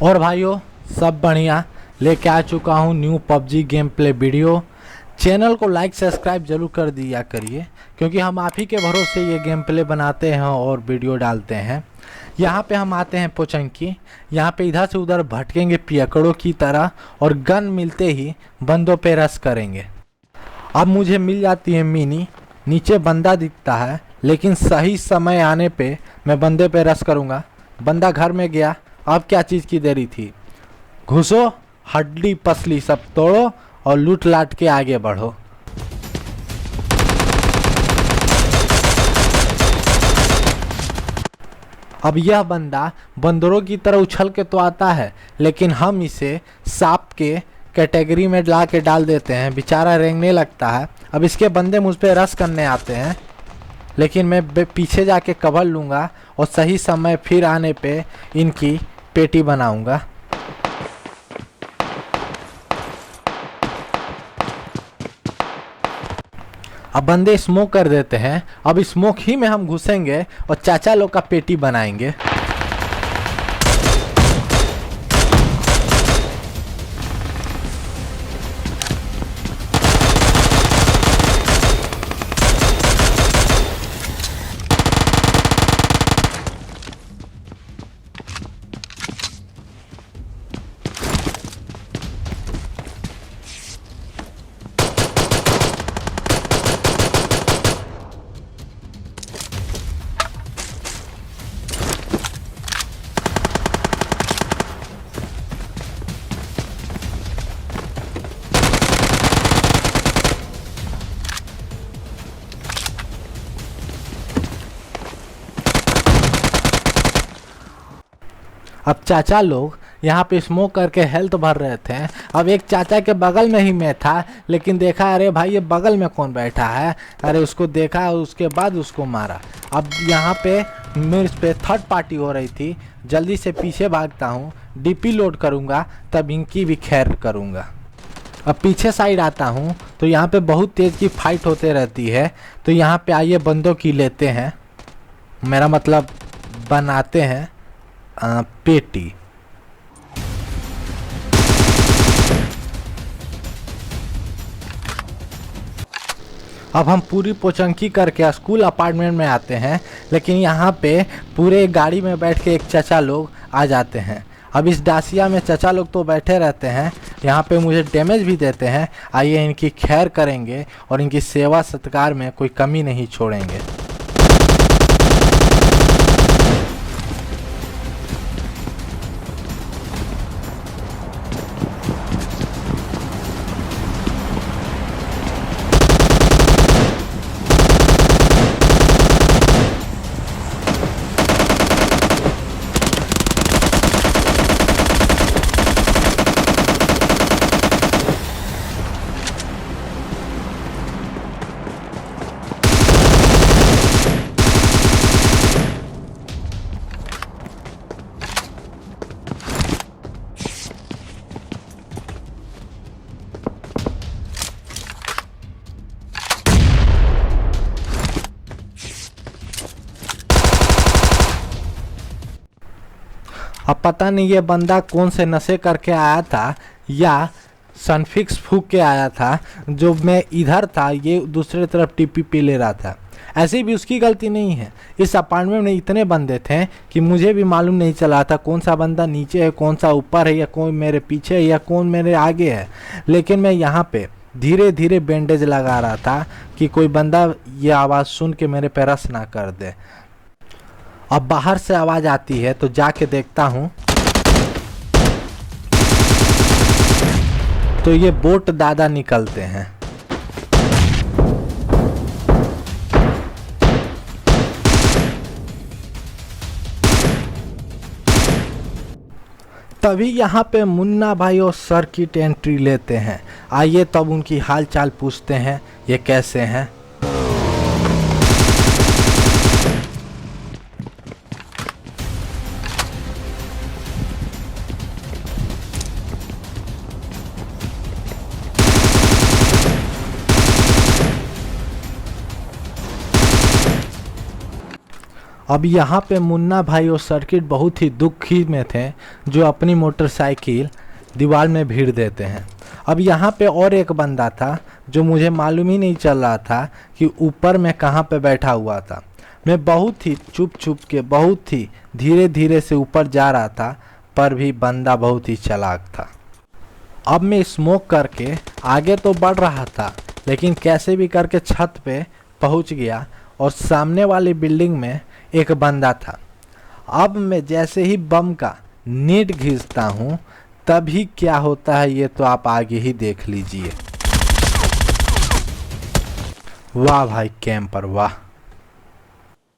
और भाइयों सब बढ़िया लेके आ चुका हूँ new PUBG game play video. Channel को लाइक सब्सक्राइब जरूर कर दिया करिए क्योंकि हम आप ही के भरोसे ये गेम प्ले बनाते हैं और वीडियो डालते हैं। यहाँ पे हम आते हैं पोचंकी। यहाँ पे इधर से उधर भटकेंगे पियकड़ों की तरह और गन मिलते ही बंदों पे रश करेंगे। अब मुझे मिल जाती है मिनी, नीचे बंदा दिखता है लेकिन सही समय आने पे मैं बंदे पे रश करूँगा। बंदा घर में गया, अब क्या चीज़ की देरी थी। घुसो, हड्डी पसली सब तोड़ो और लूट लाट के आगे बढ़ो। अब यह बंदा बंदरों की तरह उछल के तो आता है लेकिन हम इसे सांप के कैटेगरी में ला के डाल देते हैं। बेचारा रेंगने लगता है। अब इसके बंदे मुझ पे रश करने आते हैं लेकिन मैं पीछे जाके कवर लूँगा और सही समय फिर आने पे इनकी पेटी बनाऊँगा। अब बंदे स्मोक कर देते हैं। अब स्मोक ही में हम घुसेंगे और चाचा लोग का पेटी बनाएंगे। अब चाचा लोग यहाँ पे स्मोक करके हेल्थ भर रहे थे। अब एक चाचा के बगल में ही मैं था लेकिन देखा अरे भाई ये बगल में कौन बैठा है, अरे उसको देखा और उसके बाद उसको मारा। अब यहाँ पे मेरे पे थर्ड पार्टी हो रही थी, जल्दी से पीछे भागता हूँ, डीपी लोड करूँगा तब इनकी भी खैर करूँगा। अब पीछे साइड आता हूँ तो यहाँ पे बहुत तेज़ की फाइट होते रहती है। तो यहाँ पे आइए बंदों की लेते हैं, मेरा मतलब बनाते हैं पेटी। अब हम पूरी पोचंकी करके स्कूल अपार्टमेंट में आते हैं लेकिन यहाँ पे पूरे गाड़ी में बैठ के एक चाचा लोग आ जाते हैं। अब इस डासिया में चाचा लोग तो बैठे रहते हैं, यहाँ पे मुझे डैमेज भी देते हैं। आइए इनकी खैर करेंगे और इनकी सेवा सत्कार में कोई कमी नहीं छोड़ेंगे। अब पता नहीं ये बंदा कौन से नशे करके आया था या सनफिक्स फूक के आया था। जो मैं इधर था ये दूसरे तरफ टीपी पी ले रहा था। ऐसे भी उसकी गलती नहीं है। इस अपार्टमेंट में इतने बंदे थे कि मुझे भी मालूम नहीं चला था कौन सा बंदा नीचे है, कौन सा ऊपर है, या कौन मेरे पीछे है या कौन मेरे आगे है। लेकिन मैं यहाँ पे धीरे धीरे बैंडेज लगा रहा था कि कोई बंदा ये आवाज़ सुन के मेरे पे रश ना कर दे। अब बाहर से आवाज़ आती है तो जाके देखता हूँ तो ये बोट दादा निकलते हैं। तभी यहाँ पे मुन्ना भाई और सर्किट एंट्री लेते हैं। आइए तब उनकी हाल चाल पूछते हैं ये कैसे हैं। अब यहाँ पे मुन्ना भाई और सर्किट बहुत ही दुखी में थे, जो अपनी मोटरसाइकिल दीवार में भीड़ देते हैं। अब यहाँ पे और एक बंदा था जो मुझे मालूम ही नहीं चल रहा था कि ऊपर में कहाँ पे बैठा हुआ था। मैं बहुत ही चुप के बहुत ही धीरे धीरे से ऊपर जा रहा था, पर भी बंदा बहुत ही चालाक था। अब मैं स्मोक करके आगे तो बढ़ रहा था, लेकिन कैसे भी करके छत पे पहुंच गया और सामने वाली बिल्डिंग में एक बंदा था। अब मैं जैसे ही बम का नेट घिसता हूँ, तभी क्या होता है ये तो आप आगे ही देख लीजिए। वाह भाई कैंपर वाह।